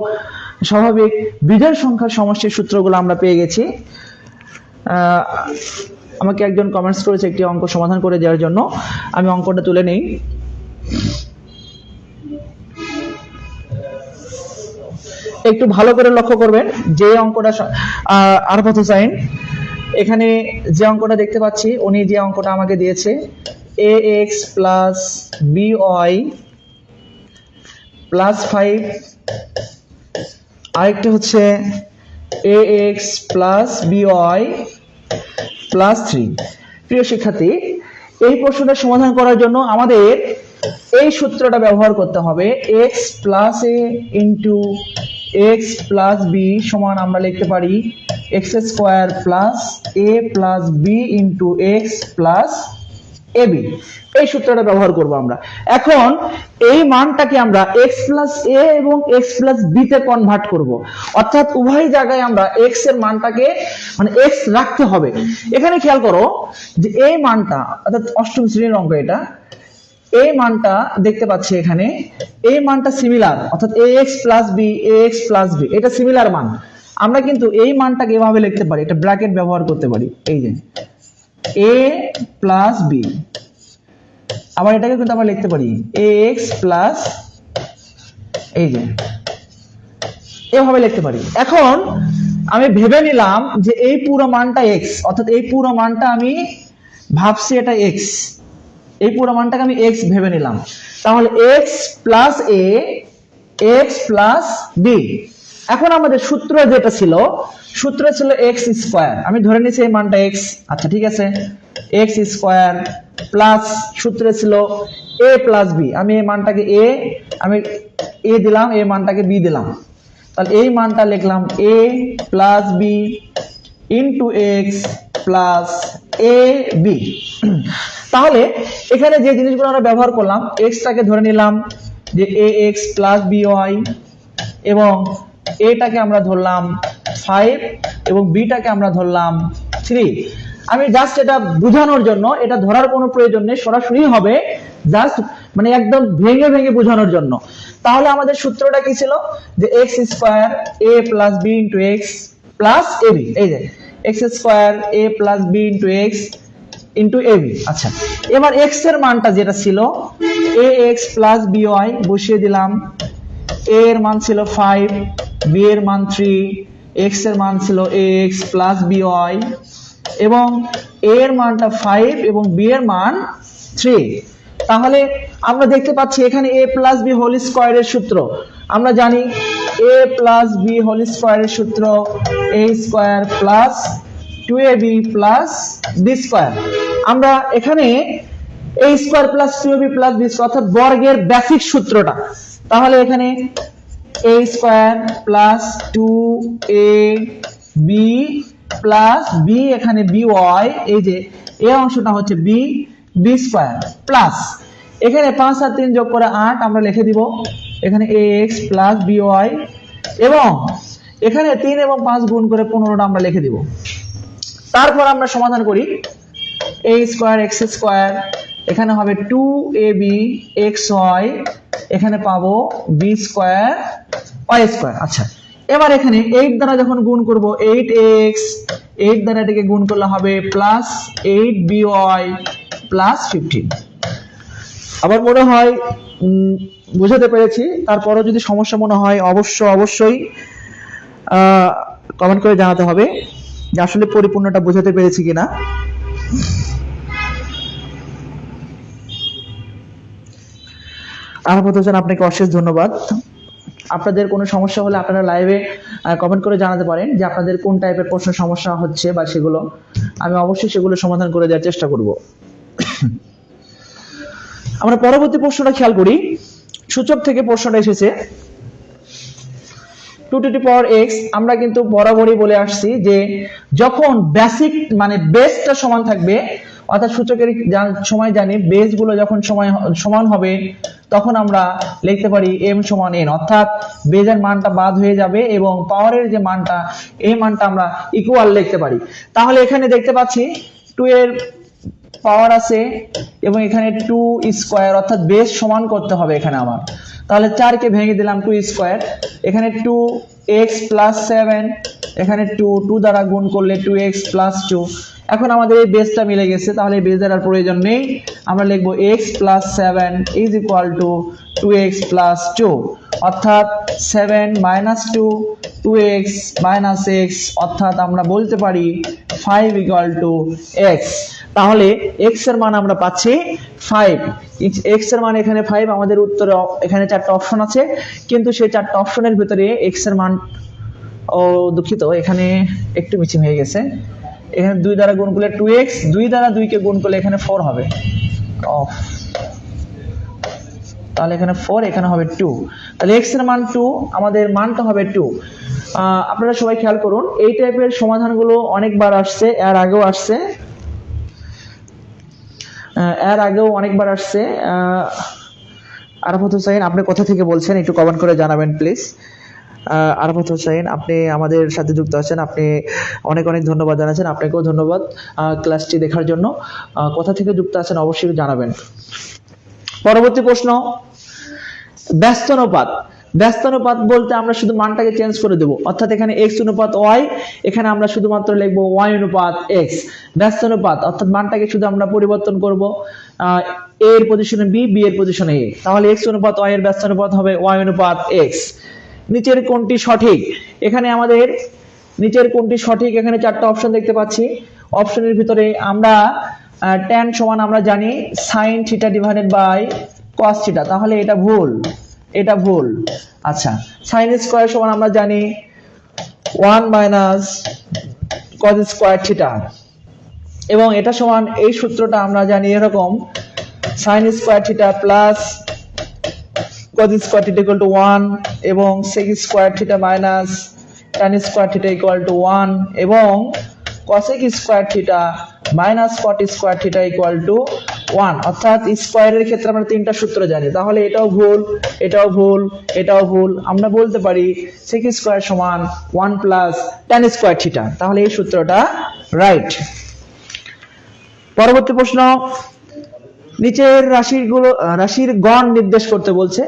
স্বাভাবিক বিজোড় সংখ্যার সমষ্টির সূত্রগুলো আমরা পেয়ে গেছি। আমাকে একজন কমেন্টস করেছে একটি অঙ্ক সমাধান করে দেওয়ার জন্য, আমি অঙ্কটা তুলে নেই। একটু ভালো করে লক্ষ্য করবেন যে অঙ্কটা আরফাত হোসাইন, এখানে যে অঙ্কটা দেখতে পাচ্ছি উনি যে অঙ্কটা আমাকে দিয়েছে ax প্লাস by প্লাস 5, আরেকটা হচ্ছে ax প্লাস by প্লাস 3। প্রিয় শিক্ষার্থী, এই প্রশ্নটা সমাধান করার জন্য আমাদের এই সূত্রটা ব্যবহার করতে হবে। x plus a into x plus b সমান আমরা লিখতে পারি x square plus a plus b into x plus ab। এই সূত্রটা ব্যবহার করব আমরা। এখন এই মানটাকে আমরা x প্লাস a এবং x প্লাস b তে কনভার্ট করব, অর্থাৎ উভয় জায়গায় আমরা x এর মানটাকে মানে x রাখতে হবে। এখানে খেয়াল করো যে এই মানটা, অর্থাৎ অষ্টম শ্রেণীর অঙ্ক এটা, এই মানটা দেখতে পাচ্ছি এখানে, এই মানটা সিমিলার, অর্থাৎ ax plus b, ax plus b এটা সিমিলার মান। আমরা কিন্তু এই মানটাকে এভাবে লিখতে পারি, এটা ব্র্যাকেট ব্যবহার করতে পারি, এই যে a প্লাস b। আবার এটাকে কিন্তু আমরা লিখতে পারি ax প্লাস, এই যে এভাবে লিখতে পারি। এখন আমি ভেবে নিলাম যে এই পুরো মানটা x, অর্থাৎ এই পুরো মানটা আমি ভাবছি এটা x, এই পুরো মানটাকে আমি x ভেবে নিলাম। তাহলে x plus a, x plus b। এখন আমাদের সূত্র যেটা ছিল, সূত্র ছিল x স্কয়ার, আমি ধরে নিয়েছি এই মানটা x। আচ্ছা ঠিক আছে, x স্কয়ার প্লাস সূত্র ছিল a প্লাস b, আমি এই মানটাকে আমি a দিলাম, এই মানটাকে b দিলাম। তাহলে এই মানটা লিখলাম a plus b into x plus a b। তাহলে এখানে যে জিনিসগুলো আমরা ব্যবহার করলাম, x টাকে ধরে নিলাম যে ax প্লাস by এবং এটাকে আমরা ধরলাম 5 এবং বিটাকে আমরা ধরলাম 3। আমি জাস্ট এটা বোঝানোর জন্য, এটা ধরার কোনো প্রয়োজন নেই, সরাসরি হবে, জাস্ট মানে একদম ভেঙে ভেঙে বোঝানোর জন্য। তাহলে আমাদের সূত্রটা কি ছিল যে x square a plus b into x plus ab, এই যে x square a plus b into x into ab। আচ্ছা, এবার x এর মানটা যেটা ছিল ax প্লাস by বসিয়ে দিলাম। a এর মান ছিল 5, b এর মান 3, x এর মান ছিল ax প্লাস by এবং a এর মানটা 5 এবং b এর মান 3। তাহলে আমরা দেখতে পাচ্ছি এখানে a প্লাস b হোল স্কয়ারের সূত্র আমরা জানি, a প্লাস b হোল স্কয়ারের সূত্র a square plus 2ab plus b square. আমরা এখানে a square plus 2ab plus b square অর্থাৎ বর্গের বেসিক সূত্রটা। তাহলে এখানে a square plus 2ab plus b, এখানে by, এই যে এই অংশটা হচ্ছে b, b স্কয়ার প্লাস এখানে 5 আর 3 যোগ করে 8 আমরা লিখে দিব এখানে ax প্লাস by এবং এখানে 3 এবং 5 গুণ করে 15টা আমরা লিখে দিব। তারপর আমরা সমাধান করি a স্কয়ার x স্কয়ার, এখানে হবে 2ab xy, এখানে পাবো b স্কয়ার y স্কয়ার। আচ্ছা, এবার এখানে 8 দ্বারা যখন গুণ করব 8x, 8 দ্বারা এটাকে গুণ করলে হবে প্লাস 8by প্লাস 15। আবার মনে হয় বুঝাতে পেরেছি, তারপরও যদি সমস্যা মনে হয় অবশ্যই কমেন্ট করে জানাতে হবে যে আসলে পরিপূর্ণটা বোঝাতে পেরেছি কিনা। আরাফাত হোসেন, আপনাকে অশেষ ধন্যবাদ। আপনাদের কোনো সমস্যা হলে আপনারা লাইভে কমেন্ট করে জানাতে পারেন যে আপনাদের কোন টাইপের প্রশ্ন সমস্যা হচ্ছে, বা সেগুলো আমি অবশ্যই সেগুলো সমাধান করে দেওয়ার চেষ্টা করব। আমরা পরবর্তী প্রশ্নটা খেয়াল করি। সূচক থেকে প্রশ্নটা এসেছে 2 x। আমরা কিন্তু বরাবরই বলে আসছি যে যখন বেসিক মানে বেসটা সমান থাকবে, অর্থাৎ সূচকের সময় জানি বেস গুলো যখন সমান হবে, তখন আমরা লিখতে পারি m সমান n, অর্থাৎ বেজের মানটা বাদ হয়ে যাবে এবং পাওয়ারের যে মানটা, এই মানটা আমরা ইকুয়াল লিখতে পারি। তাহলে এখানে দেখতে পাচ্ছি 2 এর পাওয়ার আছে এবং এখানে 2 স্কয়ার, অর্থাৎ বেস সমান করতে হবে এখানে আমার। তাহলে 4 কে ভেঙে দিলাম 2 স্কয়ার, এখানে 2x প্লাস 7, এখানে 2 দ্বারা গুণ করলে 2x প্লাস 2। এখন আমাদের এই বেসটা মিলে গেছে, তাহলে এই বেস আর প্রয়োজন নেই। আমরা লিখব x plus 7 is equal to 2x plus 2, অর্থাৎ 7 মাইনাস 2 2x মাইনাস x, অর্থাৎ আমরা বলতে পারি 5 ইকুয়াল টু x। তাহলে x এর মান আমরা পাচ্ছি 5। x এর মান এখানে 5। আমাদের উত্তরে এখানে 4টা অপশন আছে, কিন্তু সেই 4টা অপশনের ভিতরে x এর মান, দুঃখিত, এখানে একটু মিসিং হয়ে গেছে। এখানে 2 দ্বারা গুণ করলে 2x, 2 দ্বারা 2 কে গুণ করলে এখানে 4 হবে, তাহলে এখানে 4, এখানে হবে 2। তাহলে x এর মান 2, আমাদের মানটা হবে 2। আপনারা সবাই খেয়াল করুন, এই টাইপের সমাধানগুলো অনেকবার আসছে, এর আগেও আসছে। আরাফাত হোসেন, আপনি কোথা থেকে বলছেন একটু কমেন্ট করে জানাবেন প্লিজ। আরাফাত হোসেন, আপনি আমাদের সাথে যুক্ত আছেন, আপনি অনেক অনেক ধন্যবাদ জানাচ্ছেন। আপনাকেও ধন্যবাদ ক্লাসটি দেখার জন্য। কোথা থেকে যুক্ত আছেন অবশ্যই জানাবেন। পরবর্তী প্রশ্ন, ব্যস্তানুপাত। ব্যস্তানুপাত বলতে আমরা শুধু মানটাকে চেঞ্জ করে দেব, অর্থাৎ এখানে x অনুপাত y, এখানে আমরা শুধুমাত্র লিখবো y অনুপাত x। ব্যস্তানুপাত অর্থাৎ মানটাকে শুধু আমরা পরিবর্তন করব, a এর পজিশনে b, b এর পজিশনে a। তাহলে x অনুপাত y এর ব্যস্তানুপাত হবে y অনুপাত x। নিচের কোনটি সঠিক? এখানে আমাদের নিচের কোনটি সঠিক, এখানে 4টা অপশন দেখতে পাচ্ছি। অপশনের ভিতরে আমরা tan সমান আমরা জানি sin theta divided by cos theta, তাহলে এটা ভুল, এটা ভুল। আচ্ছা, sin স্কয়ার সমান আমরা জানি 1 মাইনাস cos স্কয়ার থিটা, এবং এটা সমান, এই সূত্রটা আমরা জানি এরকম, sin square theta plus cos square theta equal to 1 এবং sec square theta minus tan square theta equal to 1 এবং cosec square theta minus cot square theta equal to 1। অর্থাৎ স্কয়ারের ক্ষেত্রে আমরা 3টা সূত্র জানি, তাহলে এটাও ভুল, এটাও ভুল, এটাও ভুল। আমরা বলতে পারি sec স্কয়ার সমান 1 প্লাস tan স্কয়ার থিটা, তাহলে এই সূত্রটা রাইট। পরবর্তী প্রশ্ন, নিচের রাশির গণ নির্দেশ করতে বলছে।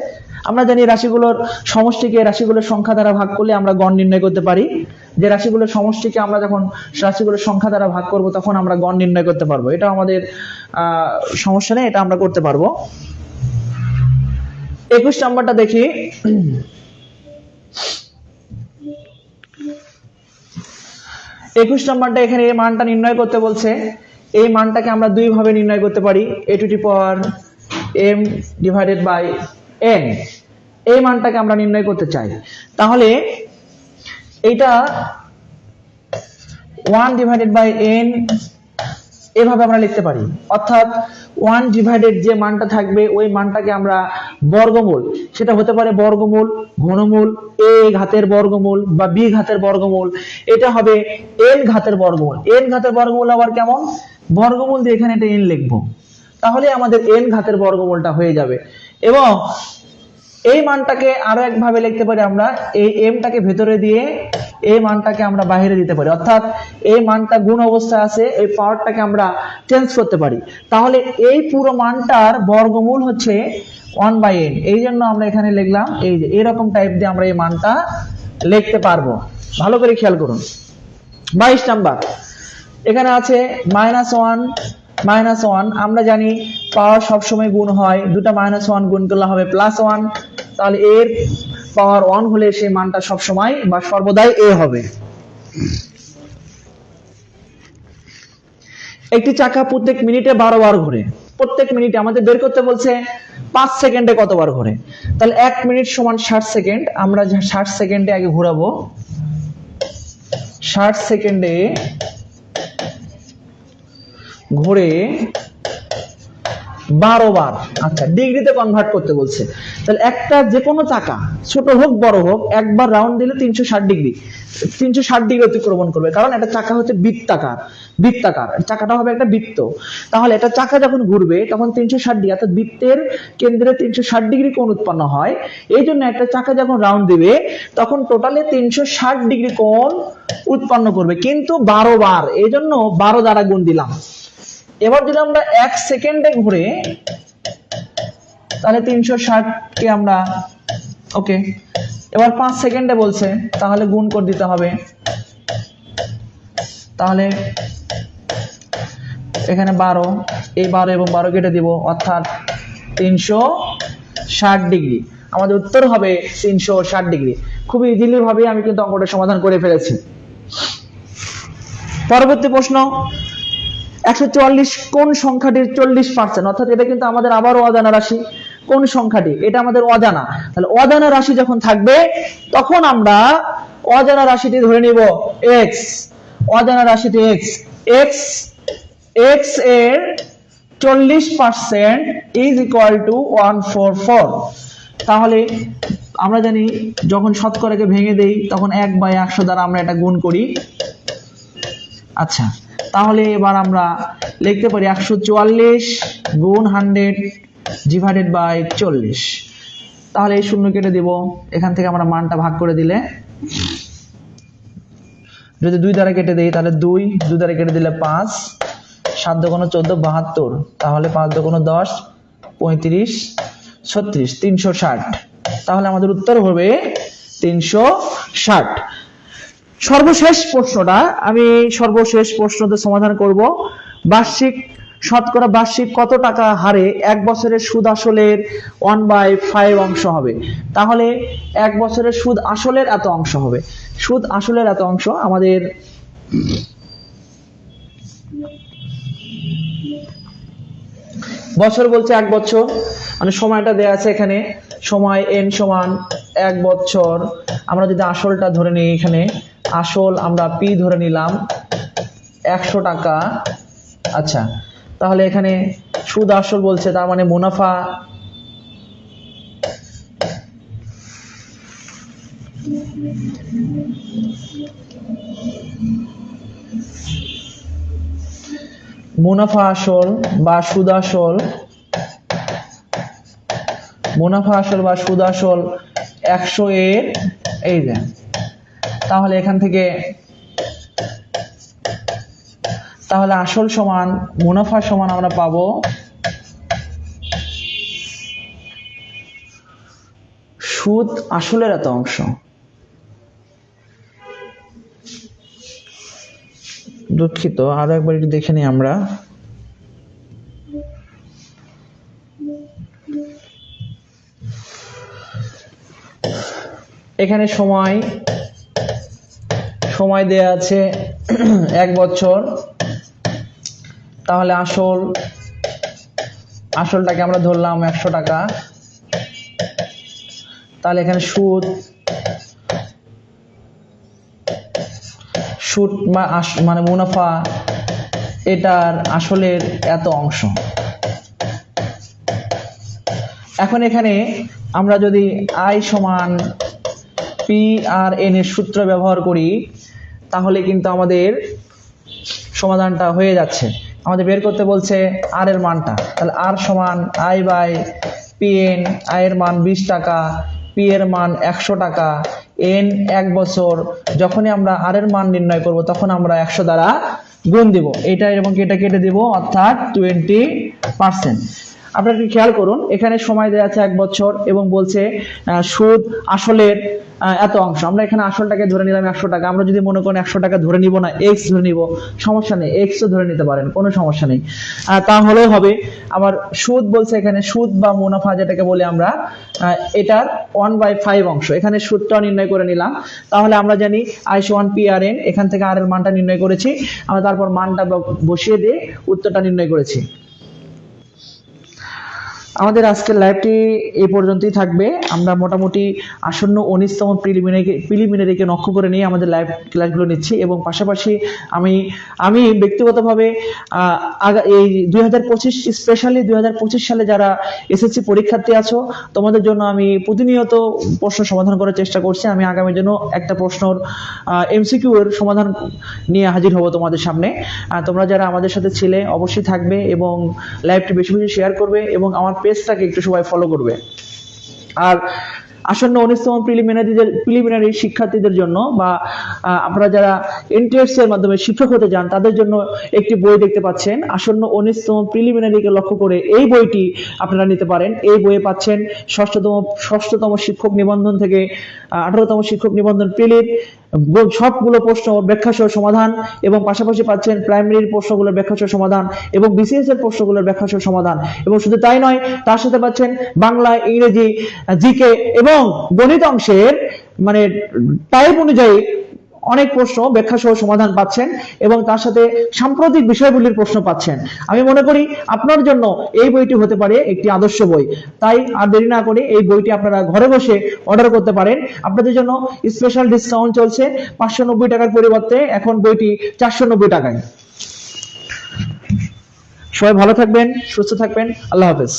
আমরা জানি রাশিগুলোর সমষ্টিকে রাশিগুলোর সংখ্যা দ্বারা ভাগ করলে আমরা গণ নির্ণয় করতে পারি। যে রাশিগুলোর সমষ্টিকে আমরা যখন রাশিগুলোর সংখ্যা দ্বারা ভাগ করব, তখন আমরা গণ নির্ণয় করতে পারবো। এটা আমাদের সমস্যা নেই, এটা আমরা করতে পারবো। 21 নম্বরটা দেখি। 21 নম্বরটা এখানে এই মানটা নির্ণয় করতে বলছে। এই মানটাকে আমরা দুই ভাবে নির্ণয় করতে পারি, a to the power m divided by n। এই মানটাকে আমরা নির্ণয় করতে চাই, তাহলে এইটা 1 ডিভাইডেড বাই n এভাবে আমরা লিখতে পারি। অর্থাৎ 1 ডিভাইডেড যে মানটা থাকবে, ওই মানটাকে আমরা বর্গমূল, সেটা হতে পারে বর্গমূল, ঘনমূল, a ঘাতের বর্গমূল বা b ঘাতের বর্গমূল, এটা হবে n ঘাতের বর্গমূল। n ঘাতের বর্গমূল আবার কেমন? বর্গমূল দিয়ে এখানে একটা n লিখবো, তাহলে আমাদের n ঘাতের বর্গমূলটা হয়ে যাবে। এবং এই মানটাকে আরো একভাবে লিখতে পারি আমরা, এই m-টাকে ভেতরে দিয়ে এই মানটাকে আমরা বাইরে দিতে পারি, অর্থাৎ এই মানটা গুণ অবস্থায় আছে, এই পাওয়ারটাকে আমরা চেঞ্জ করতে পারি। তাহলে এই পুরো মানটার বর্গমূল হচ্ছে 1/n। এই জন্য আমরা এখানে লিখলাম, এই যে এরকম টাইপ দিয়ে আমরা এই মানটা লিখতে পারবো। ভালো করে খেয়াল করুন। 22 নাম্বার, এখানে আছে -1 আমরা জানি পাওয়ার সবসময় গুণ হয়, দুটা -1 গুণ করলে হবে +1, তাহলে এর পাওয়ার 1 হলে সেই মানটা সবসময় বা সর্বদাই a হবে। একটি চাকা প্রত্যেক মিনিটে 12 বার ঘোরে। প্রত্যেক মিনিটে আমাদের বের করতে বলছে 5 সেকেন্ডে কতবার ঘোরে, তাহলে 1 মিনিট সমান 60 সেকেন্ড, আমরা 60 সেকেন্ডে আগে ঘোরাবো, 60 সেকেন্ডে ঘুরে 12 বার। আচ্ছা, ডিগ্রিতে কনভার্ট করতে বলছে, তাহলে একটা যে কোনো চাকা ছোট হোক বড় হোক একবার রাউন্ড দিলে 360 ডিগ্রি, 360 ডিগ্রি অতিক্রমণ করবে, কারণ একটা চাকা হচ্ছে বৃত্তাকার, চাকাটা হবে একটা বৃত্ত। তাহলে এটা চাকা যখন ঘুরবে তখন 360 ডিগ্রি, অর্থাৎ বৃত্তের কেন্দ্রে 360 ডিগ্রি কোণ উৎপন্ন হয়। এই জন্য একটা চাকা যখন রাউন্ড দিবে তখন টোটালে 360 ডিগ্রি কোণ উৎপন্ন করবে, কিন্তু 12 বার, এই জন্য 12 দ্বারা গুণ দিলাম। এবার যদি আমরা 1 সেকেন্ডে ঘুরে, তাহলে 360 কে আমরা ওকে, এবার 5 সেকেন্ডে বলছে, তাহলে গুণ করে দিতে হবে, তাহলে এখানে 12, এই 12 এবং 12 কেটে দিব, অর্থাৎ 360 ডিগ্রি। আমাদের উত্তর হবে 360 ডিগ্রি। খুবই ইজিলি ভাবে আমি কিন্তু অঙ্কটা সমাধান করে ফেলেছি। পরবর্তী প্রশ্ন, 144 কোন সংখ্যাটির 40%, অর্থাৎ এটা কিন্তু আমাদের আবারও অজানা রাশি। কোন সংখ্যাটি, এটা আমাদের অজানা, তাহলে অজানা রাশি যখন থাকবে তখন আমরা অজানা রাশিটি ধরে নিব x, অজানা রাশিটি x, x এর 40% is equal to 144। তাহলে আমরা জানি যখন শতকরাকে ভেঙে দেই তখন 1/100 দ্বারা আমরা এটা গুণ করি। আচ্ছা, তাহলে এবার আমরা লিখতে পারি 144 গুণ 100 ডিভাইডেড বাই 40। তাহলে এই শূন্য কেটে দিব, এখান থেকে আমরা মানটা ভাগ করে দিলে, যদি 2 দ্বারা কেটে দেই তাহলে 2 দ্বারা কেটে দিলে 5, 7 দুগুণ 14 72, তাহলে 5 দুগুণ 10 35 36, 360। তাহলে আমাদের উত্তর হবে 360। সর্বশেষ প্রশ্নটা আমি সর্বশেষ প্রশ্নতে সমাধান করব। শতকরা বার্ষিক কত টাকা হারে 1 বছরের সুদ আসলের 1/5 অংশ হবে? তাহলে 1 বছরের সুদ আসলের এত অংশ হবে, সুদ আসলের এত অংশ আমাদের বছর বলছে 1 বছর, মানে সময়টা দেয়া আছে এখানে, সময় n সমান 1 বছর। আমরা যদি আসলটা ধরে নিই, এখানে আসল আমরা p ধরে নিলাম 100 টাকা। আচ্ছা, তাহলে এখানে সুদ আসল বলছে, তার মানে মুনাফা আসল বা সুদ আসল, মুনাফা আসল বা সুদ আসল 100 এর এই যে, তাহলে এখান থেকে তাহলে আসল সমান মুনাফা সমান আমরা পাবো সুদ আসলের এত অংশ। দুঃখিত, আরো একবার একটু দেখে নিই আমরা। এখানে সময় দেয়া আছে 1 বছর, তাহলে আসলটাকে আমরা ধরলাম 100 টাকা। তাহলে এখানে সুদ মানে মুনাফা, এটার আসলের এত অংশ। এখন এখানে আমরা যদি I সমান P/N এর সূত্র ব্যবহার করি, তাহলে কিন্তু আমাদের সমাধানটা হয়ে যাচ্ছে। আমাদের বের করতে বলছে R এর মানটা, তাহলে R সমান I/PN, I এর মান 20 টাকা, P এর মান 100 টাকা, N 1 বছর। যখনই আমরা R এর মান নির্ণয় করব তখন আমরা 100 দ্বারা গুণ দিব, এটা এবং এটা কেটে দিব, অর্থাৎ 20%। আপনারা একটু খেয়াল করুন, এখানে সময় দেওয়া আছে 1 বছর এবং বলছে সুদ আসলের এত অংশ। আমরা এখানে আসলটাকে ধরে নিলাম 100 টাকা। আমরা যদি মনে করেন 100 টাকা ধরে নিব না, x ধরে নিব, সমস্যা নেই, x ও ধরে নিতে পারেন, কোনো সমস্যা নেই, তাহলেও হবে। আবার সুদ বলছে এখানে, সুদ বা মুনাফা যেটাকে বলি আমরা, এটার 1/5 অংশ। এখানে সুদটা নির্ণয় করে নিলাম, তাহলে আমরা জানি I সমান P/N, এখান থেকে R এর মানটা নির্ণয় করেছি আমরা, তারপর মানটা বসিয়ে দিয়ে উত্তরটা নির্ণয় করেছি। আমাদের আজকের লাইভটি এই পর্যন্তই থাকবে। আমরা মোটামুটি আসন্ন 19তম প্রিলিমিনারিকে লক্ষ্য করে নিয়ে আমাদের লাইভ ক্লাসগুলো নিচ্ছি, এবং পাশাপাশি আমি ব্যক্তিগতভাবে এই 2025 স্পেশালি 2025 সালে যারা এসএসসি পরীক্ষার্থী আছো, তোমাদের জন্য আমি প্রতিনিয়ত প্রশ্ন সমাধান করার চেষ্টা করছি। আমি আগামীর জন্য একটা প্রশ্নর এমসিকিউ এর সমাধান নিয়ে হাজির হব তোমাদের সামনে। তোমরা যারা আমাদের সাথে ছিলে অবশ্যই থাকবে এবং লাইভটি বেশি বেশি শেয়ার করবে এবং আমার পেজটাকে একটু সবাই ফলো করবে। আর আসন্ন 19তম প্রিলিমিনারি শিক্ষার্থীদের জন্য বা আপনারা যারা এনটিএস এর মাধ্যমে শিক্ষক হতে চান তাদের জন্য একটি বই দেখতে পাচ্ছেন। আসন্ন 19তম প্রিলিমিনারিকে লক্ষ্য করে এই বইটি আপনারা নিতে পারেন। এই বইয়ে পাচ্ছেন ষষ্ঠতম শিক্ষক নিবন্ধন থেকে 18তম শিক্ষক নিবন্ধন প্রিলির সবগুলো প্রশ্ন ব্যাখ্যা সহ সমাধান, এবং পাশাপাশি পাচ্ছেন প্রাইমারির প্রশ্নগুলোর ব্যাখ্যা সহ সমাধান এবং বিসিএস এর প্রশ্নগুলোর ব্যাখ্যা সহ সমাধান। এবং শুধু তাই নয়, তার সাথে পাচ্ছেন বাংলা, ইংরেজি, জিকে এবং গণিত অংশের মানে টাইপ অনুযায়ী অনেক প্রশ্ন ব্যাখ্যা সহ সমাধান পাচ্ছেন, এবং তার সাথে সাম্প্রতিক বিষয়গুলির প্রশ্ন পাচ্ছেন। আমি মনে করি আপনার জন্য এই বইটি হতে পারে একটি আদর্শ বই। তাই আর দেরি না করে এই বইটি আপনারা ঘরে বসে অর্ডার করতে পারেন। আপনাদের জন্য স্পেশাল ডিসকাউন্ট চলছে। 590 টাকার পরিবর্তে এখন বইটি 490 টাকায়। সবাই ভালো থাকবেন, সুস্থ থাকবেন। আল্লাহ হাফেজ।